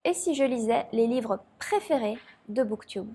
Et si je lisais les livres préférés de Booktube?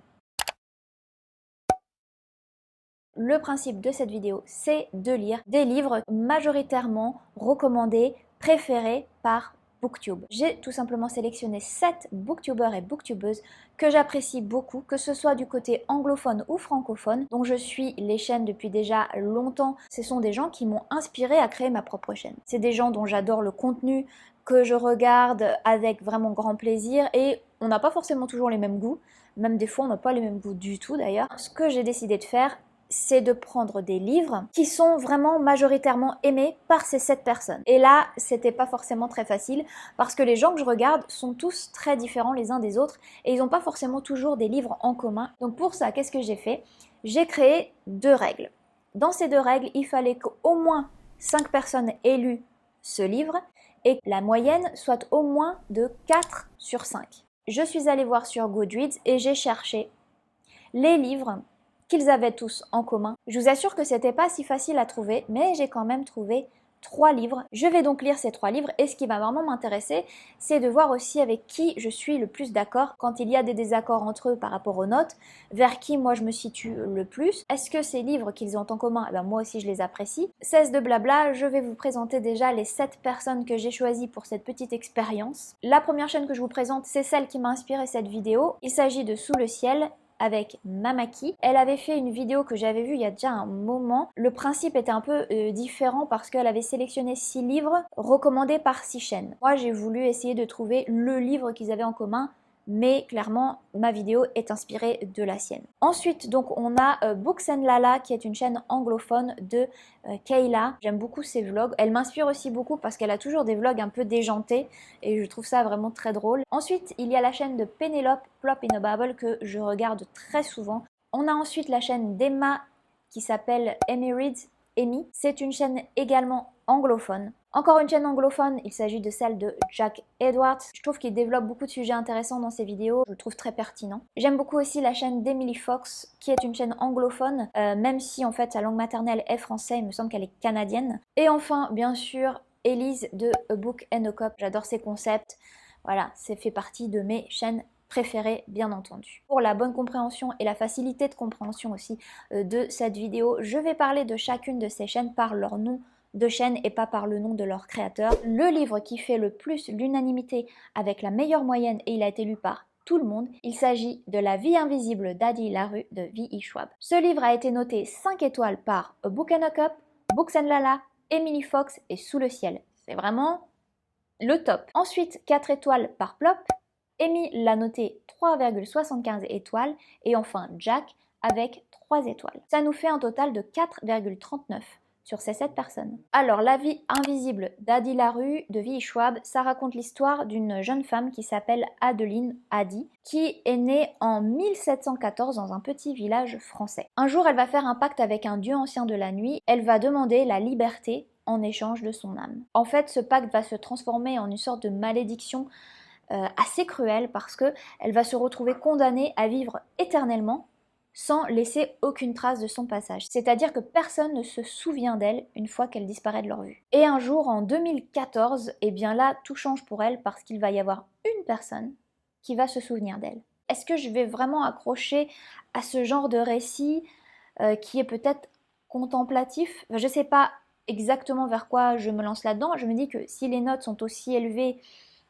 Le principe de cette vidéo, c'est de lire des livres majoritairement recommandés, préférés par Booktube. J'ai tout simplement sélectionné 7 booktubeurs et booktubeuses que j'apprécie beaucoup, que ce soit du côté anglophone ou francophone, dont je suis les chaînes depuis déjà longtemps. Ce sont des gens qui m'ont inspiré à créer ma propre chaîne. C'est des gens dont j'adore le contenu, que je regarde avec vraiment grand plaisir, et on n'a pas forcément toujours les mêmes goûts, même des fois on n'a pas les mêmes goûts du tout d'ailleurs. Ce que j'ai décidé de faire, c'est de prendre des livres qui sont vraiment majoritairement aimés par ces 7 personnes. Et là, c'était pas forcément très facile parce que les gens que je regarde sont tous très différents les uns des autres et ils n'ont pas forcément toujours des livres en commun. Donc pour ça, qu'est-ce que j'ai fait? J'ai créé 2 règles. Dans ces 2 règles, il fallait qu'au moins 5 personnes aient lu ce livre et que la moyenne soit au moins de 4 sur 5. Je suis allée voir sur Goodreads et j'ai cherché les livres qu'ils avaient tous en commun. Je vous assure que c'était pas si facile à trouver, mais j'ai quand même trouvé 3 livres. Je vais donc lire ces 3 livres et ce qui va vraiment m'intéresser, c'est de voir aussi avec qui je suis le plus d'accord quand il y a des désaccords entre eux par rapport aux notes, vers qui moi je me situe le plus. Est-ce que ces livres qu'ils ont en commun, moi aussi je les apprécie. Cesse de blabla, je vais vous présenter déjà les 7 personnes que j'ai choisies pour cette petite expérience. La première chaîne que je vous présente, c'est celle qui m'a inspiré cette vidéo. Il s'agit de Sous le ciel avec Mamaki. Elle avait fait une vidéo que j'avais vue il y a déjà un moment. Le principe était un peu différent parce qu'elle avait sélectionné 6 livres recommandés par 6 chaînes. Moi, j'ai voulu essayer de trouver le livre qu'ils avaient en commun, mais clairement, ma vidéo est inspirée de la sienne. Ensuite, donc, on a Books and Lala, qui est une chaîne anglophone de Kayla. J'aime beaucoup ses vlogs. Elle m'inspire aussi beaucoup parce qu'elle a toujours des vlogs un peu déjantés et je trouve ça vraiment très drôle. Ensuite, il y a la chaîne de Penelope, Plop in a Bubble, que je regarde très souvent. On a ensuite la chaîne d'Emma qui s'appelle Amy Reads. Amy, c'est une chaîne également anglophone. Encore une chaîne anglophone, il s'agit de celle de Jack Edwards. Je trouve qu'il développe beaucoup de sujets intéressants dans ses vidéos, je le trouve très pertinent. J'aime beaucoup aussi la chaîne d'Emily Fox, qui est une chaîne anglophone, même si en fait sa langue maternelle est français, il me semble qu'elle est canadienne. Et enfin, bien sûr, Elise de A Book and a Cup. J'adore ses concepts. Voilà, ça fait partie de mes chaînes préférées, bien entendu. Pour la bonne compréhension et la facilité de compréhension aussi de cette vidéo, je vais parler de chacune de ces chaînes par leur nom de chaîne et pas par le nom de leur créateur. Le livre qui fait le plus l'unanimité avec la meilleure moyenne, et il a été lu par tout le monde, il s'agit de La vie invisible d'Adi Larue de V.E. Schwab. Ce livre a été noté 5 étoiles par A Book and a Cup, Books and Lala, Emily Fox et Sous le ciel. C'est vraiment le top. Ensuite, 4 étoiles par Plop. Amy l'a noté 3,75 étoiles. Et enfin, Jack avec 3 étoiles. Ça nous fait un total de 4,39 sur ces 7 personnes. Alors, La vie invisible d'Adi Larue de V.E. Schwab, ça raconte l'histoire d'une jeune femme qui s'appelle Adeline Adi, qui est née en 1714 dans un petit village français. Un jour, elle va faire un pacte avec un dieu ancien de la nuit. Elle va demander la liberté en échange de son âme. En fait, ce pacte va se transformer en une sorte de malédiction assez cruelle parce que elle va se retrouver condamnée à vivre éternellement sans laisser aucune trace de son passage. C'est-à-dire que personne ne se souvient d'elle une fois qu'elle disparaît de leur vue. Et un jour, en 2014, eh bien là, tout change pour elle parce qu'il va y avoir une personne qui va se souvenir d'elle. Est-ce que je vais vraiment accrocher à ce genre de récit qui est peut-être contemplatif? Je ne sais pas exactement vers quoi je me lance là-dedans. Je me dis que si les notes sont aussi élevées,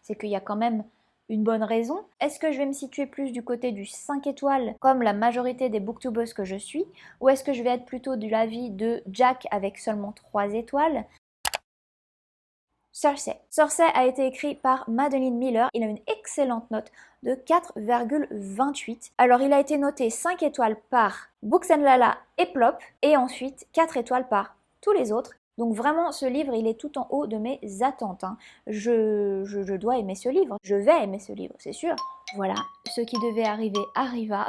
c'est qu'il y a quand même une bonne raison. Est-ce que je vais me situer plus du côté du 5 étoiles, comme la majorité des booktubers que je suis, ou est-ce que je vais être plutôt de l'avis de Jack avec seulement 3 étoiles? Cersei. Cersei a été écrit par Madeline Miller. Il a une excellente note de 4,28. Alors il a été noté 5 étoiles par Books and Lala et Plop, et ensuite 4 étoiles par tous les autres. Donc vraiment, ce livre, il est tout en haut de mes attentes. Je dois aimer ce livre. Je vais aimer ce livre, c'est sûr. Voilà, ce qui devait arriver arriva.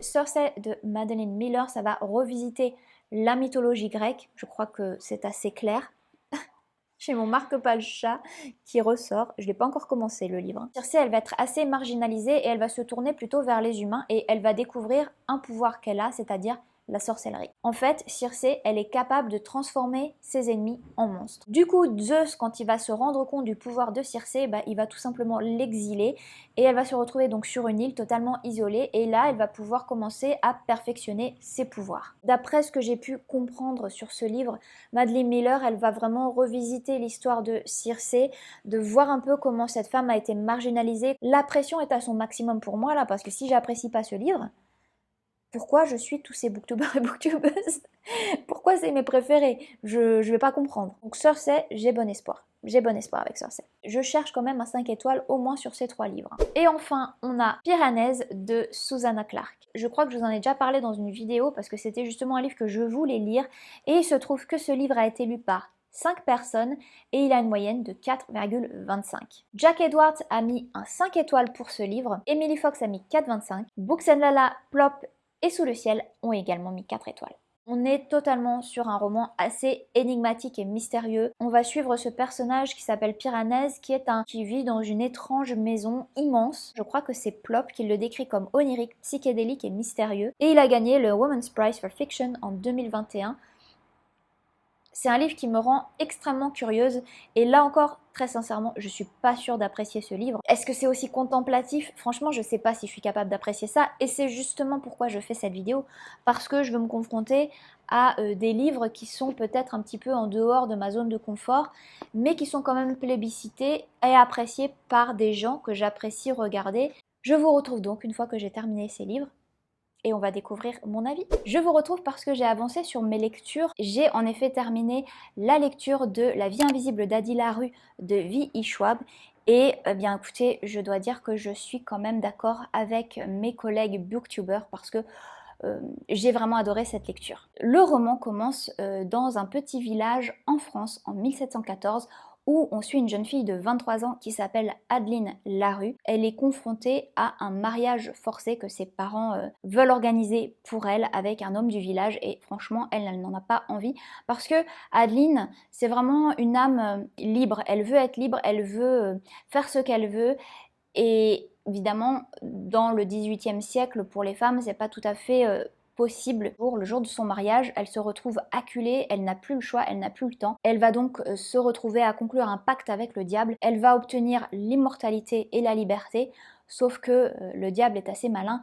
Cersei de Madeline Miller, ça va revisiter la mythologie grecque. Je crois que c'est assez clair. J'ai mon marque-page chat qui ressort. Je ne l'ai pas encore commencé le livre. Cersei, elle va être assez marginalisée et elle va se tourner plutôt vers les humains et elle va découvrir un pouvoir qu'elle a, c'est-à-dire la sorcellerie. En fait, Circé, elle est capable de transformer ses ennemis en monstres. Du coup, Zeus, quand il va se rendre compte du pouvoir de Circé, bah, il va tout simplement l'exiler et elle va se retrouver donc sur une île totalement isolée et là, elle va pouvoir commencer à perfectionner ses pouvoirs. D'après ce que j'ai pu comprendre sur ce livre, Madeline Miller, elle va vraiment revisiter l'histoire de Circé, de voir un peu comment cette femme a été marginalisée. La pression est à son maximum pour moi là, parce que si j'apprécie pas ce livre, pourquoi je suis tous ces booktubers et booktubeuses? Pourquoi c'est mes préférés? Je vais pas comprendre. Donc Cersei, j'ai bon espoir. J'ai bon espoir avec Cersei. Je cherche quand même un 5 étoiles au moins sur ces 3 livres. Et enfin, on a Piranèse de Susanna Clarke. Je crois que je vous en ai déjà parlé dans une vidéo parce que c'était justement un livre que je voulais lire et il se trouve que ce livre a été lu par 5 personnes et il a une moyenne de 4,25. Jack Edwards a mis un 5 étoiles pour ce livre, Emily Fox a mis 4,25, Books and Lala, Plop et Sous le ciel ont également mis 4 étoiles. On est totalement sur un roman assez énigmatique et mystérieux. On va suivre ce personnage qui s'appelle Piranèse, qui vit dans une étrange maison immense. Je crois que c'est Plop qui le décrit comme onirique, psychédélique et mystérieux. Et il a gagné le Women's Prize for Fiction en 2021. C'est un livre qui me rend extrêmement curieuse et là encore, très sincèrement, je suis pas sûre d'apprécier ce livre. Est-ce que c'est aussi contemplatif? Franchement, je sais pas si je suis capable d'apprécier ça et c'est justement pourquoi je fais cette vidéo, parce que je veux me confronter à des livres qui sont peut-être un petit peu en dehors de ma zone de confort, mais qui sont quand même plébiscités et appréciés par des gens que j'apprécie regarder. Je vous retrouve donc une fois que j'ai terminé ces livres et on va découvrir mon avis. Je vous retrouve parce que j'ai avancé sur mes lectures. J'ai en effet terminé la lecture de La vie invisible d'Adi Larue de V.E. Schwab. Et bien écoutez, je dois dire que je suis quand même d'accord avec mes collègues booktubers parce que j'ai vraiment adoré cette lecture. Le roman commence dans un petit village en France en 1714 où on suit une jeune fille de 23 ans qui s'appelle Adeline Larue. Elle est confrontée à un mariage forcé que ses parents veulent organiser pour elle avec un homme du village et franchement elle n'en a pas envie parce que Adeline c'est vraiment une âme libre, elle veut être libre, elle veut faire ce qu'elle veut et évidemment dans le XVIIIe siècle pour les femmes c'est pas tout à fait possible. Pour le jour de son mariage, elle se retrouve acculée, elle n'a plus le choix, elle n'a plus le temps. Elle va donc se retrouver à conclure un pacte avec le diable. Elle va obtenir l'immortalité et la liberté, sauf que le diable est assez malin.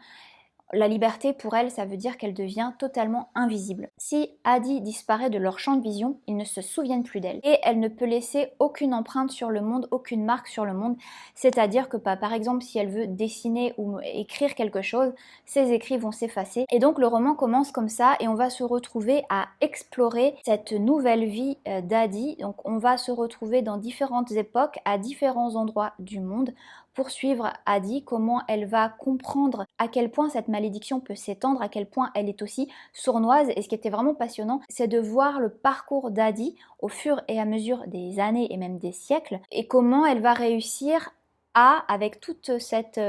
La liberté pour elle, ça veut dire qu'elle devient totalement invisible. Si Adi disparaît de leur champ de vision, ils ne se souviennent plus d'elle. Et elle ne peut laisser aucune empreinte sur le monde, aucune marque sur le monde. C'est-à-dire que par exemple, si elle veut dessiner ou écrire quelque chose, ses écrits vont s'effacer. Et donc le roman commence comme ça et on va se retrouver à explorer cette nouvelle vie d'Adi. Donc on va se retrouver dans différentes époques, à différents endroits du monde, pour suivre Adi, comment elle va comprendre à quel point cette malédiction peut s'étendre, à quel point elle est aussi sournoise. Et ce qui était vraiment passionnant, c'est de voir le parcours d'Adi au fur et à mesure des années et même des siècles, et comment elle va réussir à, avec toute cette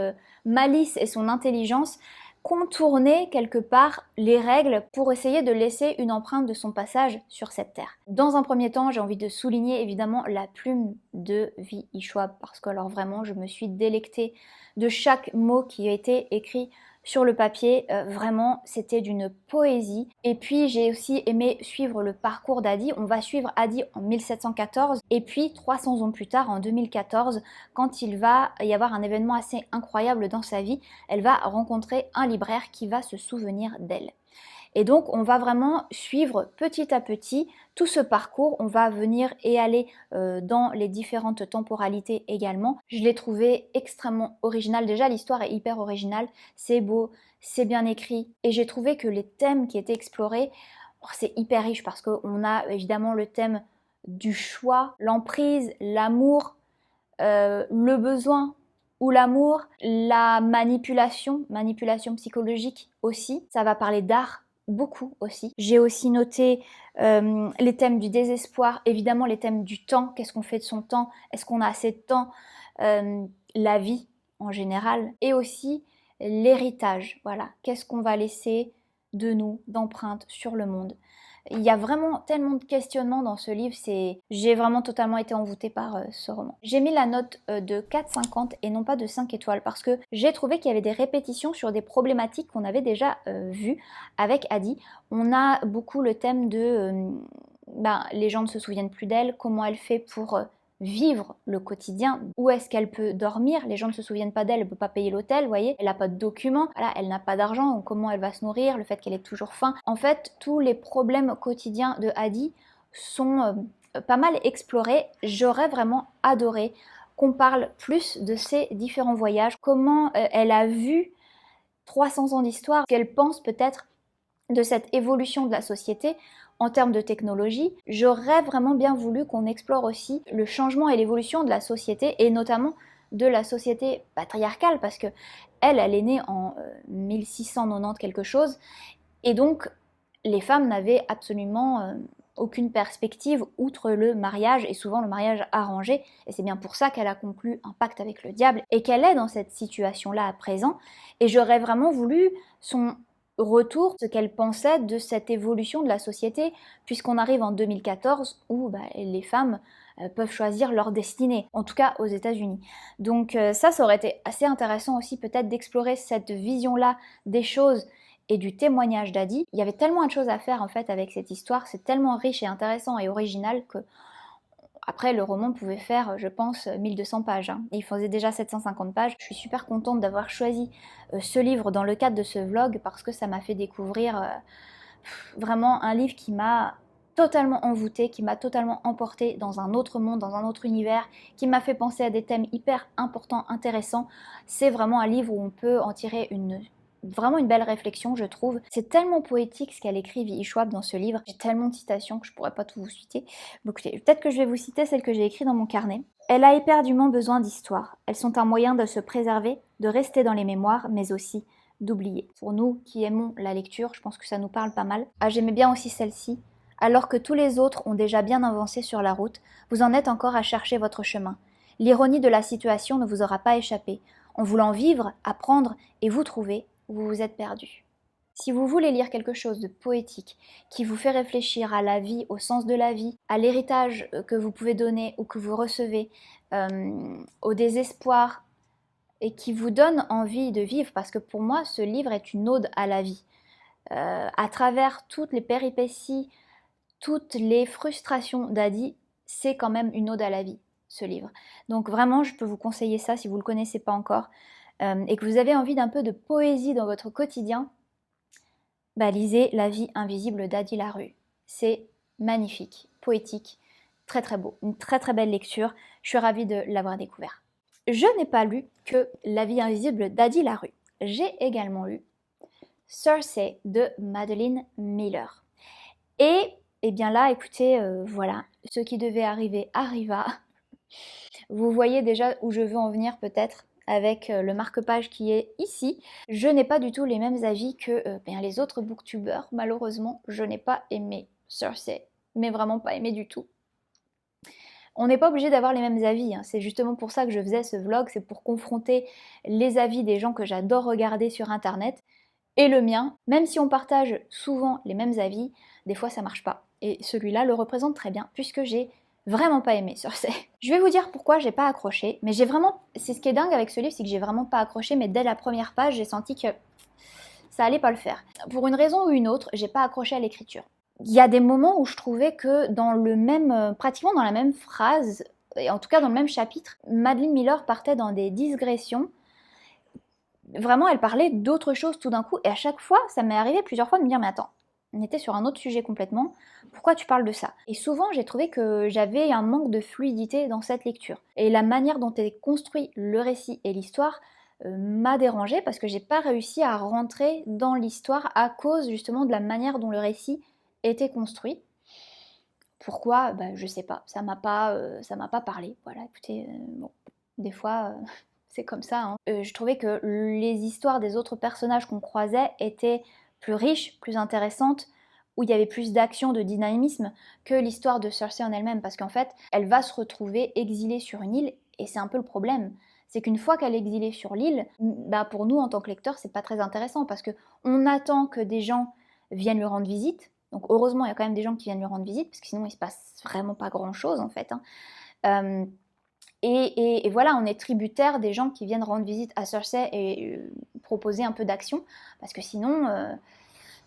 malice et son intelligence, contourner quelque part les règles pour essayer de laisser une empreinte de son passage sur cette terre. Dans un premier temps, j'ai envie de souligner évidemment la plume de V.E. Schwab parce que alors vraiment je me suis délectée de chaque mot qui a été écrit sur le papier, vraiment c'était d'une poésie. Et puis j'ai aussi aimé suivre le parcours d'Adi. On va suivre Adi en 1714 et puis 300 ans plus tard en 2014 quand il va y avoir un événement assez incroyable dans sa vie. Elle va rencontrer un libraire qui va se souvenir d'elle. Et donc on va vraiment suivre petit à petit tout ce parcours, on va venir et aller dans les différentes temporalités également. Je l'ai trouvé extrêmement original, déjà l'histoire est hyper originale, c'est beau, c'est bien écrit et j'ai trouvé que les thèmes qui étaient explorés, c'est hyper riche parce qu'on a évidemment le thème du choix, l'emprise, l'amour, le besoin ou l'amour, la manipulation psychologique aussi, ça va parler d'art beaucoup aussi. J'ai aussi noté les thèmes du désespoir, évidemment les thèmes du temps, qu'est-ce qu'on fait de son temps, est-ce qu'on a assez de temps, la vie en général, et aussi l'héritage, voilà, qu'est-ce qu'on va laisser de nous, d'empreintes sur le monde. Il y a vraiment tellement de questionnements dans ce livre, j'ai vraiment totalement été envoûtée par ce roman. J'ai mis la note de 4,50 et non pas de 5 étoiles parce que j'ai trouvé qu'il y avait des répétitions sur des problématiques qu'on avait déjà vues avec Adi. On a beaucoup le thème de les gens ne se souviennent plus d'elle, comment elle fait pour vivre le quotidien, où est-ce qu'elle peut dormir, les gens ne se souviennent pas d'elle, elle ne peut pas payer l'hôtel, vous voyez, elle n'a pas de documents, voilà, elle n'a pas d'argent, comment elle va se nourrir, le fait qu'elle ait toujours faim. En fait, tous les problèmes quotidiens de Adi sont pas mal explorés. J'aurais vraiment adoré qu'on parle plus de ses différents voyages, comment elle a vu 300 ans d'histoire, qu'elle pense peut-être de cette évolution de la société en termes de technologie. J'aurais vraiment bien voulu qu'on explore aussi le changement et l'évolution de la société et notamment de la société patriarcale parce que elle est née en 1690 quelque chose et donc les femmes n'avaient absolument aucune perspective outre le mariage et souvent le mariage arrangé et c'est bien pour ça qu'elle a conclu un pacte avec le diable et qu'elle est dans cette situation-là à présent et j'aurais vraiment voulu son retour, ce qu'elle pensait de cette évolution de la société, puisqu'on arrive en 2014 où les femmes peuvent choisir leur destinée, en tout cas aux États-Unis. Donc ça aurait été assez intéressant aussi peut-être d'explorer cette vision-là des choses et du témoignage d'Adi. Il y avait tellement de choses à faire en fait avec cette histoire, c'est tellement riche et intéressant et original que après, le roman pouvait faire, je pense, 1200 pages. Hein. Il faisait déjà 750 pages. Je suis super contente d'avoir choisi ce livre dans le cadre de ce vlog parce que ça m'a fait découvrir vraiment un livre qui m'a totalement envoûtée, qui m'a totalement emportée dans un autre monde, dans un autre univers, qui m'a fait penser à des thèmes hyper importants, intéressants. C'est vraiment un livre où on peut en tirer vraiment une belle réflexion, je trouve. C'est tellement poétique ce qu'elle écrit, V.E. Schwab, dans ce livre. J'ai tellement de citations que je pourrais pas tout vous citer. Donc, peut-être que je vais vous citer celles que j'ai écrites dans mon carnet. Elle a éperdument besoin d'histoires. Elles sont un moyen de se préserver, de rester dans les mémoires, mais aussi d'oublier. Pour nous qui aimons la lecture, je pense que ça nous parle pas mal. Ah, j'aimais bien aussi celle-ci. Alors que tous les autres ont déjà bien avancé sur la route, vous en êtes encore à chercher votre chemin. L'ironie de la situation ne vous aura pas échappé. En voulant vivre, apprendre et vous trouver, vous vous êtes perdu. Si vous voulez lire quelque chose de poétique, qui vous fait réfléchir à la vie, au sens de la vie, à l'héritage que vous pouvez donner ou que vous recevez, au désespoir, et qui vous donne envie de vivre, parce que pour moi, ce livre est une ode à la vie. À travers toutes les péripéties, toutes les frustrations d'Adi, c'est quand même une ode à la vie, ce livre. Donc vraiment, je peux vous conseiller ça si vous ne le connaissez pas encore. Et que vous avez envie d'un peu de poésie dans votre quotidien, lisez La vie invisible d'Adi Larue. C'est magnifique, poétique, très très beau, une très très belle lecture. Je suis ravie de l'avoir découvert. Je n'ai pas lu que La vie invisible d'Adi Larue. J'ai également lu Circe de Madeline Miller. Et bien là, écoutez, voilà, ce qui devait arriver arriva. Vous voyez déjà où je veux en venir peut-être avec le marque-page qui est ici. Je n'ai pas du tout les mêmes avis que les autres booktubeurs. Malheureusement, je n'ai pas aimé Circe, mais vraiment pas aimé du tout. On n'est pas obligé d'avoir les mêmes avis, hein. C'est justement pour ça que je faisais ce vlog, c'est pour confronter les avis des gens que j'adore regarder sur internet et le mien. Même si on partage souvent les mêmes avis, des fois ça marche pas. Et celui-là le représente très bien puisque j'ai vraiment pas aimé Circe. Je vais vous dire pourquoi j'ai pas accroché, mais c'est ce qui est dingue avec ce livre, c'est que j'ai vraiment pas accroché, mais dès la première page, j'ai senti que ça allait pas le faire. Pour une raison ou une autre, j'ai pas accroché à l'écriture. Il y a des moments où je trouvais que pratiquement dans la même phrase, et en tout cas dans le même chapitre, Madeline Miller partait dans des digressions. Vraiment, elle parlait d'autre chose tout d'un coup, et à chaque fois, ça m'est arrivé plusieurs fois de me dire, mais attends, on était sur un autre sujet complètement, pourquoi tu parles de ça? Et souvent, j'ai trouvé que j'avais un manque de fluidité dans cette lecture. Et la manière dont est construit le récit et l'histoire m'a dérangée, parce que j'ai pas réussi à rentrer dans l'histoire à cause justement de la manière dont le récit était construit. Pourquoi? Je sais pas, ça m'a pas parlé. Voilà, écoutez, bon, des fois, c'est comme ça. Hein. Je trouvais que les histoires des autres personnages qu'on croisait étaient plus riches, plus intéressantes, où il y avait plus d'action, de dynamisme, que l'histoire de Circe en elle-même, parce qu'en fait, elle va se retrouver exilée sur une île, et c'est un peu le problème. C'est qu'une fois qu'elle est exilée sur l'île, pour nous, en tant que lecteurs, c'est pas très intéressant, parce que on attend que des gens viennent lui rendre visite, Donc heureusement, il y a quand même des gens qui viennent lui rendre visite, parce que sinon il se passe vraiment pas grand-chose en fait, hein. Et voilà, on est tributaire des gens qui viennent rendre visite à Cersei et proposer un peu d'action, parce que sinon,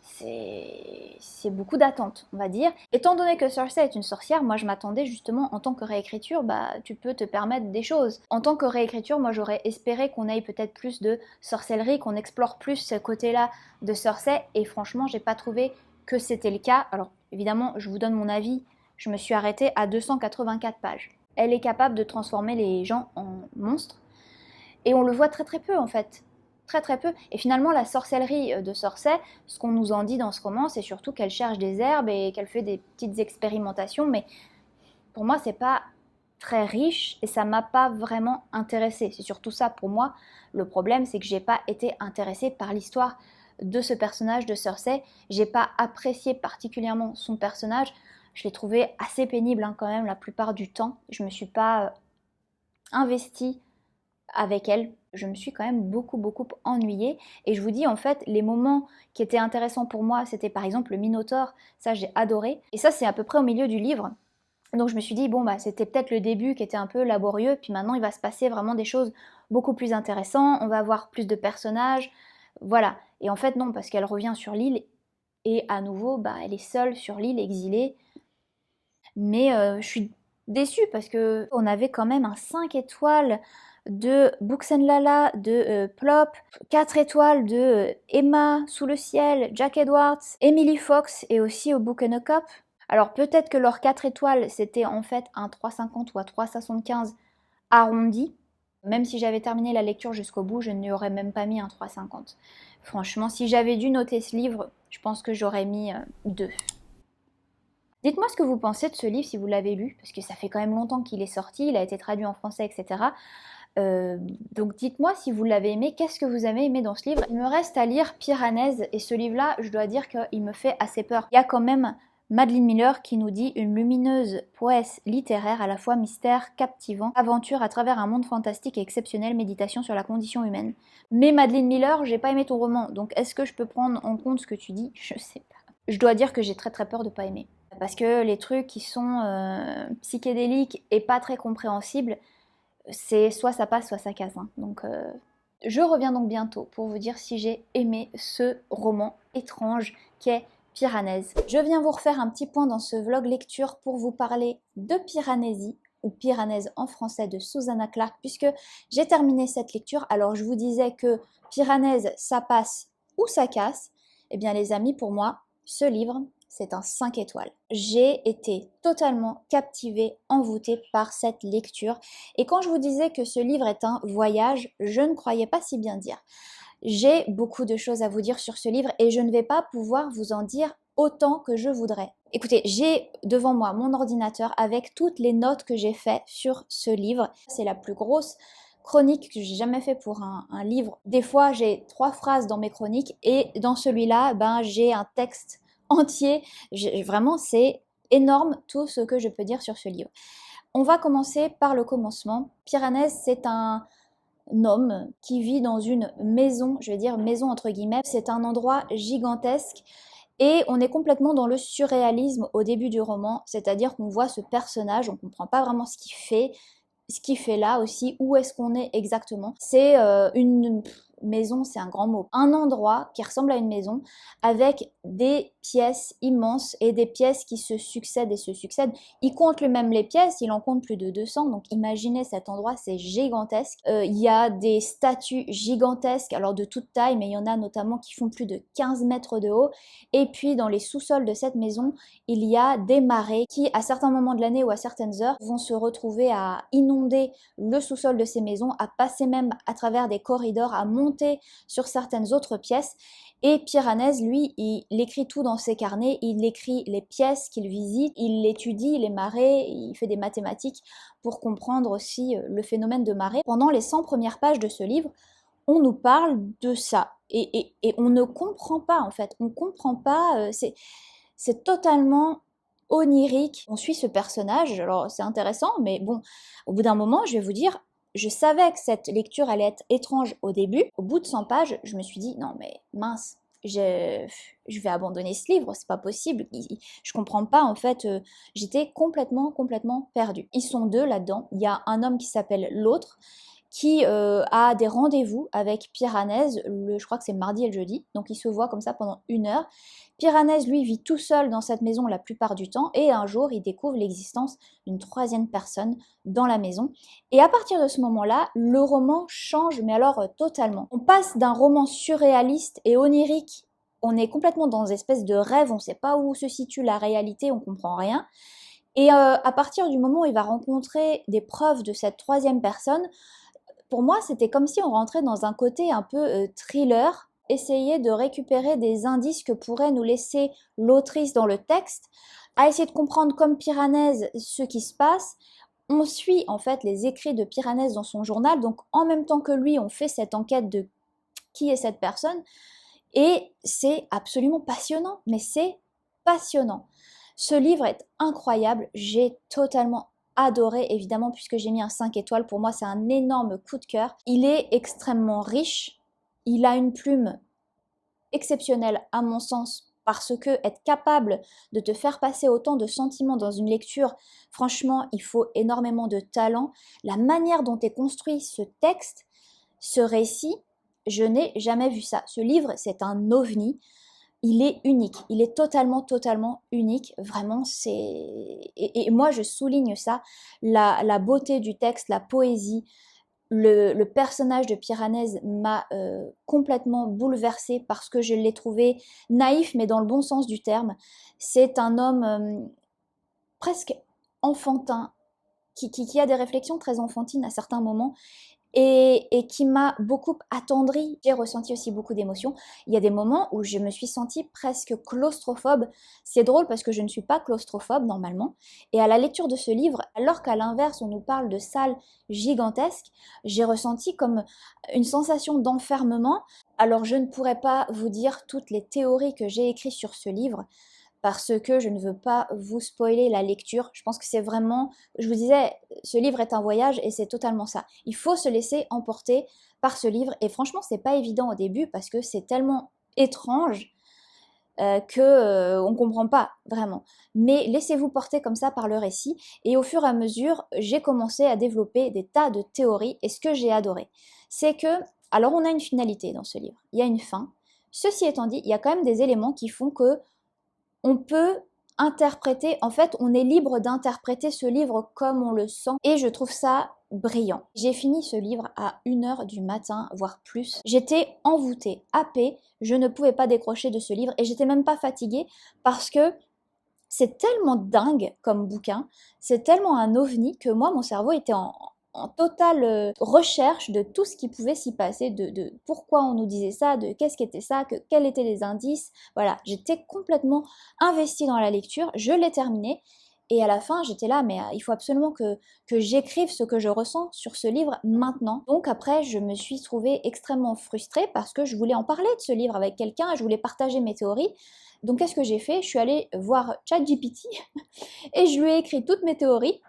c'est beaucoup d'attentes, on va dire. Étant donné que Cersei est une sorcière, moi je m'attendais justement, en tant que réécriture, bah tu peux te permettre des choses. En tant que réécriture, moi j'aurais espéré qu'on aille peut-être plus de sorcellerie, qu'on explore plus ce côté-là de Cersei, et franchement, j'ai pas trouvé que c'était le cas. Alors évidemment, je vous donne mon avis, je me suis arrêtée à 284 pages. Elle est capable de transformer les gens en monstres, et on le voit très très peu en fait. Très très peu. Et finalement, la sorcellerie de Cersei, ce qu'on nous en dit dans ce roman, c'est surtout qu'elle cherche des herbes et qu'elle fait des petites expérimentations, mais pour moi, c'est pas très riche et ça m'a pas vraiment intéressée. C'est surtout ça pour moi. Le problème, c'est que j'ai pas été intéressée par l'histoire de ce personnage de Cersei. J'ai pas apprécié particulièrement son personnage. Je l'ai trouvé assez pénible quand même la plupart du temps. Je me suis pas investie avec elle. Je me suis quand même beaucoup ennuyée, et je vous dis en fait, les moments qui étaient intéressants pour moi, c'était par exemple le Minotaure, ça j'ai adoré, et ça c'est à peu près au milieu du livre. Donc je me suis dit, bon bah c'était peut-être le début qui était un peu laborieux, puis maintenant il va se passer vraiment des choses beaucoup plus intéressantes, on va avoir plus de personnages, voilà. Et en fait non, parce qu'elle revient sur l'île, et à nouveau, bah elle est seule sur l'île, exilée. Mais je suis déçue parce que on avait quand même un 5 étoiles de Books and Lala, de Plop, 4 étoiles de Emma, Sous le ciel, Jack Edwards, Emily Fox et aussi au Book and a Cup. Alors peut-être que leurs 4 étoiles c'était en fait un 3,50 ou un 3,75 arrondi. Même si j'avais terminé la lecture jusqu'au bout, je n'y aurais même pas mis un 3,50. Franchement, si j'avais dû noter ce livre, je pense que j'aurais mis 2. Dites-moi ce que vous pensez de ce livre si vous l'avez lu, parce que ça fait quand même longtemps qu'il est sorti, il a été traduit en français, etc. Donc dites-moi si vous l'avez aimé, qu'est-ce que vous avez aimé dans ce livre. Il me reste à lire Piranèse, et ce livre-là, je dois dire qu'il me fait assez peur. Il y a quand même Madeline Miller qui nous dit une lumineuse prouesse littéraire, à la fois mystère, captivant, aventure à travers un monde fantastique et exceptionnel, méditation sur la condition humaine. Mais Madeline Miller, j'ai pas aimé ton roman, donc est-ce que je peux prendre en compte ce que tu dis? Je sais pas. Je dois dire que j'ai très peur de pas aimer. Parce que les trucs qui sont psychédéliques et pas très compréhensibles, c'est soit ça passe, soit ça casse. Hein. Donc, je reviens donc bientôt pour vous dire si j'ai aimé ce roman étrange qu'est Piranèse. Je viens vous refaire un petit point dans ce vlog lecture pour vous parler de Piranesi, ou Piranèse en français, de Susanna Clarke, puisque j'ai terminé cette lecture. Alors je vous disais que Piranèse, ça passe ou ça casse. Eh bien les amis, pour moi, ce livre, c'est un 5 étoiles. J'ai été totalement captivée, envoûtée par cette lecture. Et quand je vous disais que ce livre est un voyage, je ne croyais pas si bien dire. J'ai beaucoup de choses à vous dire sur ce livre et je ne vais pas pouvoir vous en dire autant que je voudrais. Écoutez, j'ai devant moi mon ordinateur avec toutes les notes que j'ai faites sur ce livre. C'est la plus grosse chronique que j'ai jamais fait pour un livre. Des fois, j'ai 3 phrases dans mes chroniques, et dans celui-là, ben, j'ai un texte entier. Vraiment, c'est énorme tout ce que je peux dire sur ce livre. On va commencer par le commencement. Piranèse, c'est un homme qui vit dans une maison, je vais dire maison entre guillemets. C'est un endroit gigantesque. Et on est complètement dans le surréalisme au début du roman, c'est-à-dire qu'on voit ce personnage, on ne comprend pas vraiment ce qu'il fait là aussi, où est-ce qu'on est exactement. C'est une maison, c'est un grand mot. Un endroit qui ressemble à une maison avec des pièces immenses et des pièces qui se succèdent et se succèdent. Il compte lui-même les pièces, il en compte plus de 200, donc imaginez cet endroit, c'est gigantesque. Il y a des statues gigantesques, alors de toute taille, mais il y en a notamment qui font plus de 15 mètres de haut. Et puis dans les sous-sols de cette maison, il y a des marées qui, à certains moments de l'année ou à certaines heures, vont se retrouver à inonder le sous-sol de ces maisons, à passer même à travers des corridors, à monter sur certaines autres pièces. Et Piranèse, lui, il écrit tout dans ses carnets, il écrit les pièces qu'il visite, il étudie les marées, il fait des mathématiques pour comprendre aussi le phénomène de marée. Pendant les 100 premières pages de ce livre, on nous parle de ça. Et on ne comprend pas, en fait. On comprend pas, c'est totalement onirique. On suit ce personnage, alors c'est intéressant, mais bon, au bout d'un moment, je vais vous dire, je savais que cette lecture allait être étrange au début. Au bout de 100 pages, je me suis dit, non mais mince, je vais abandonner ce livre, c'est pas possible, je comprends pas en fait, j'étais complètement perdue. Ils sont deux là-dedans, il y a un homme qui s'appelle l'autre, qui a des rendez-vous avec Piranèse, je crois que c'est le mardi et le jeudi, donc il se voit comme ça pendant 1 heure. Piranèse, lui, vit tout seul dans cette maison la plupart du temps, et un jour, il découvre l'existence d'une troisième personne dans la maison. Et à partir de ce moment-là, le roman change, mais alors totalement. On passe d'un roman surréaliste et onirique, on est complètement dans une espèce de rêve, on ne sait pas où se situe la réalité, on comprend rien. Et à partir du moment où il va rencontrer des preuves de cette troisième personne, pour moi, c'était comme si on rentrait dans un côté un peu thriller, essayer de récupérer des indices que pourrait nous laisser l'autrice dans le texte, à essayer de comprendre comme Piranèse ce qui se passe. On suit en fait les écrits de Piranèse dans son journal, donc en même temps que lui, on fait cette enquête de qui est cette personne, et c'est absolument passionnant, mais c'est passionnant. Ce livre est incroyable, j'ai totalement adoré, évidemment, puisque j'ai mis un 5 étoiles, pour moi c'est un énorme coup de cœur. Il est extrêmement riche, il a une plume exceptionnelle à mon sens, parce que être capable de te faire passer autant de sentiments dans une lecture, franchement, il faut énormément de talent. La manière dont est construit ce texte, ce récit, je n'ai jamais vu ça. Ce livre, c'est un ovni. Il est unique, il est totalement unique, vraiment, c'est... Et moi, je souligne ça, la beauté du texte, la poésie, le personnage de Piranèse m'a complètement bouleversée parce que je l'ai trouvé naïf, mais dans le bon sens du terme. C'est un homme presque enfantin, qui a des réflexions très enfantines à certains moments, et qui m'a beaucoup attendrie. J'ai ressenti aussi beaucoup d'émotions. Il y a des moments où je me suis sentie presque claustrophobe. C'est drôle parce que je ne suis pas claustrophobe normalement. Et à la lecture de ce livre, alors qu'à l'inverse on nous parle de salles gigantesques, j'ai ressenti comme une sensation d'enfermement. Alors je ne pourrais pas vous dire toutes les théories que j'ai écrites sur ce livre, parce que je ne veux pas vous spoiler la lecture. Je pense que c'est vraiment, je vous disais, ce livre est un voyage et c'est totalement ça. Il faut se laisser emporter par ce livre et franchement, c'est pas évident au début parce que c'est tellement étrange que on comprend pas vraiment. Mais laissez-vous porter comme ça par le récit et au fur et à mesure, j'ai commencé à développer des tas de théories et ce que j'ai adoré, c'est que, alors on a une finalité dans ce livre, il y a une fin. Ceci étant dit, il y a quand même des éléments qui font que on peut interpréter, en fait, on est libre d'interpréter ce livre comme on le sent, et je trouve ça brillant. J'ai fini ce livre à 1 heure du matin, voire plus. J'étais envoûtée, happée, je ne pouvais pas décrocher de ce livre, et j'étais même pas fatiguée, parce que c'est tellement dingue comme bouquin, c'est tellement un ovni, que moi, mon cerveau était en totale recherche de tout ce qui pouvait s'y passer, de pourquoi on nous disait ça, de qu'est-ce qu'était ça, quels étaient les indices. Voilà, j'étais complètement investie dans la lecture, je l'ai terminé, et à la fin j'étais là, mais il faut absolument que j'écrive ce que je ressens sur ce livre maintenant. Donc après je me suis trouvée extrêmement frustrée parce que je voulais en parler de ce livre avec quelqu'un, je voulais partager mes théories. Donc qu'est-ce que j'ai fait? Je suis allée voir ChatGPT et je lui ai écrit toutes mes théories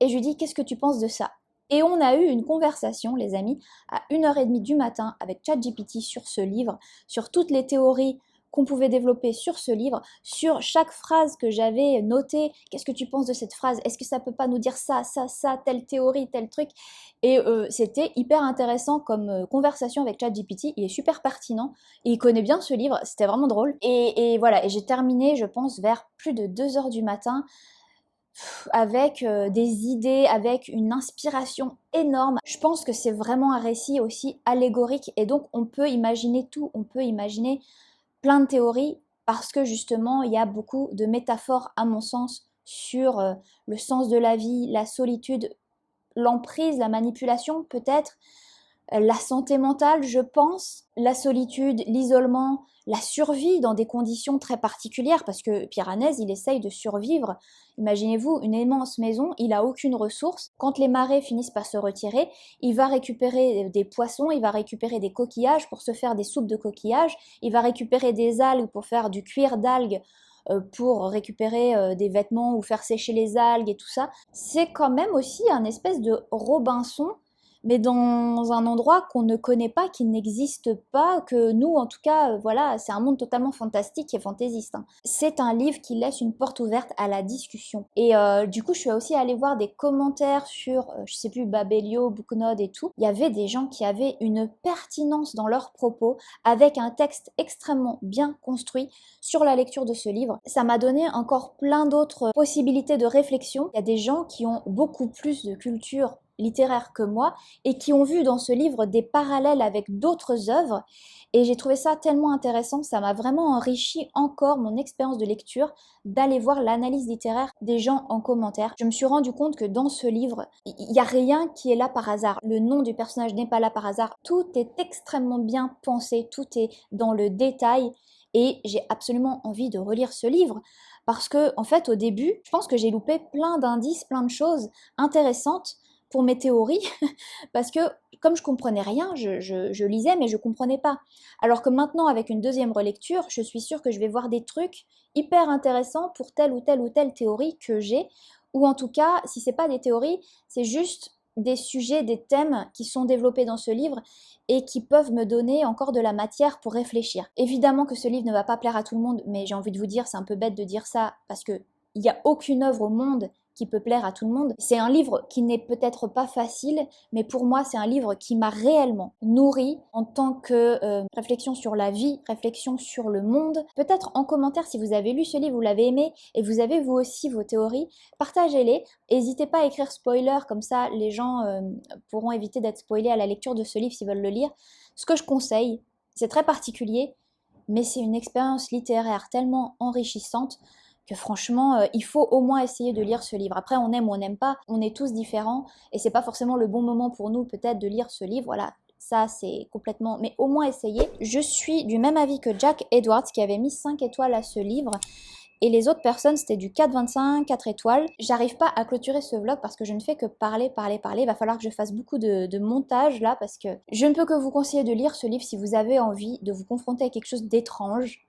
et je lui ai dit qu'est-ce que tu penses de ça? Et on a eu une conversation, les amis, à 1h30 du matin avec ChatGPT sur ce livre, sur toutes les théories qu'on pouvait développer sur ce livre, sur chaque phrase que j'avais notée. Qu'est-ce que tu penses de cette phrase? Est-ce que ça peut pas nous dire ça, telle théorie, tel truc? Et c'était hyper intéressant comme conversation avec ChatGPT. Il est super pertinent, il connaît bien ce livre, c'était vraiment drôle. Et voilà, et j'ai terminé, je pense, vers plus de 2h du matin, avec des idées, avec une inspiration énorme. Je pense que c'est vraiment un récit aussi allégorique et donc on peut imaginer tout, on peut imaginer plein de théories parce que justement il y a beaucoup de métaphores à mon sens sur le sens de la vie, la solitude, l'emprise, la manipulation peut-être, la santé mentale, je pense, la solitude, l'isolement, la survie dans des conditions très particulières, parce que Piranèse, il essaye de survivre. Imaginez-vous une immense maison, il n'a aucune ressource. Quand les marées finissent par se retirer, il va récupérer des poissons, il va récupérer des coquillages pour se faire des soupes de coquillages, il va récupérer des algues pour faire du cuir d'algues, pour récupérer des vêtements ou faire sécher les algues et tout ça. C'est quand même aussi un espèce de Robinson, mais dans un endroit qu'on ne connaît pas, qui n'existe pas, que nous, en tout cas, voilà, c'est un monde totalement fantastique et fantaisiste, hein. C'est un livre qui laisse une porte ouverte à la discussion. Et du coup, je suis aussi allée voir des commentaires sur, je sais plus, Babelio, Booknode et tout. Il y avait des gens qui avaient une pertinence dans leurs propos, avec un texte extrêmement bien construit sur la lecture de ce livre. Ça m'a donné encore plein d'autres possibilités de réflexion. Il y a des gens qui ont beaucoup plus de culture littéraire que moi et qui ont vu dans ce livre des parallèles avec d'autres œuvres, et j'ai trouvé ça tellement intéressant, ça m'a vraiment enrichi encore mon expérience de lecture d'aller voir l'analyse littéraire des gens en commentaire. Je me suis rendu compte que dans ce livre, il n'y a rien qui est là par hasard. Le nom du personnage n'est pas là par hasard. Tout est extrêmement bien pensé, tout est dans le détail, et j'ai absolument envie de relire ce livre parce que, en fait, au début, je pense que j'ai loupé plein d'indices, plein de choses intéressantes pour mes théories, parce que comme je comprenais rien, je lisais mais je comprenais pas. Alors que maintenant, avec une deuxième relecture, je suis sûre que je vais voir des trucs hyper intéressants pour telle ou telle ou telle théorie que j'ai, ou en tout cas, si c'est pas des théories, c'est juste des sujets, des thèmes qui sont développés dans ce livre et qui peuvent me donner encore de la matière pour réfléchir. Évidemment que ce livre ne va pas plaire à tout le monde, mais j'ai envie de vous dire, c'est un peu bête de dire ça, parce que il n'y a aucune œuvre au monde qui peut plaire à tout le monde. C'est un livre qui n'est peut-être pas facile, mais pour moi, c'est un livre qui m'a réellement nourri en tant que réflexion sur la vie, réflexion sur le monde. Peut-être en commentaire, si vous avez lu ce livre, vous l'avez aimé, et vous avez vous aussi vos théories, partagez-les. N'hésitez pas à écrire spoiler, comme ça les gens pourront éviter d'être spoilés à la lecture de ce livre s'ils veulent le lire. Ce que je conseille, c'est très particulier, mais c'est une expérience littéraire tellement enrichissante que franchement, il faut au moins essayer de lire ce livre. Après, on aime ou on n'aime pas, on est tous différents, et c'est pas forcément le bon moment pour nous peut-être de lire ce livre, voilà. Ça, c'est complètement... Mais au moins essayer. Je suis du même avis que Jack Edwards, qui avait mis 5 étoiles à ce livre. Et les autres personnes, c'était du 4,25, 4 étoiles. J'arrive pas à clôturer ce vlog parce que je ne fais que parler, parler, parler. Il va falloir que je fasse beaucoup de montage là, parce que je ne peux que vous conseiller de lire ce livre si vous avez envie de vous confronter à quelque chose d'étrange.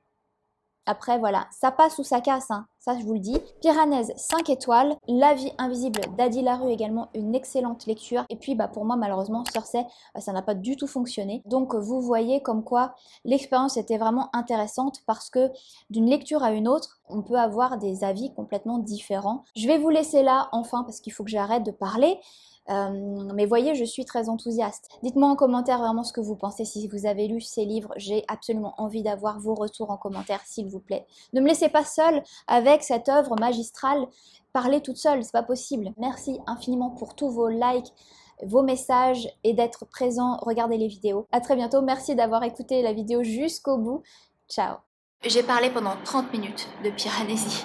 Après, voilà, ça passe ou ça casse, hein, ça je vous le dis. Piranèse, 5 étoiles. La vie invisible d'Adi Larue, également une excellente lecture. Et puis, pour moi, malheureusement, Circé, ça n'a pas du tout fonctionné. Donc, vous voyez comme quoi l'expérience était vraiment intéressante parce que d'une lecture à une autre, on peut avoir des avis complètement différents. Je vais vous laisser là, enfin, parce qu'il faut que j'arrête de parler. Mais voyez, je suis très enthousiaste. Dites-moi en commentaire vraiment ce que vous pensez si vous avez lu ces livres. J'ai absolument envie d'avoir vos retours en commentaire, s'il vous plaît. Ne me laissez pas seule avec cette œuvre magistrale. Parler toute seule, c'est pas possible. Merci infiniment pour tous vos likes, vos messages et d'être présent. Regardez les vidéos. À très bientôt. Merci d'avoir écouté la vidéo jusqu'au bout. Ciao. J'ai parlé pendant 30 minutes de Piranesi.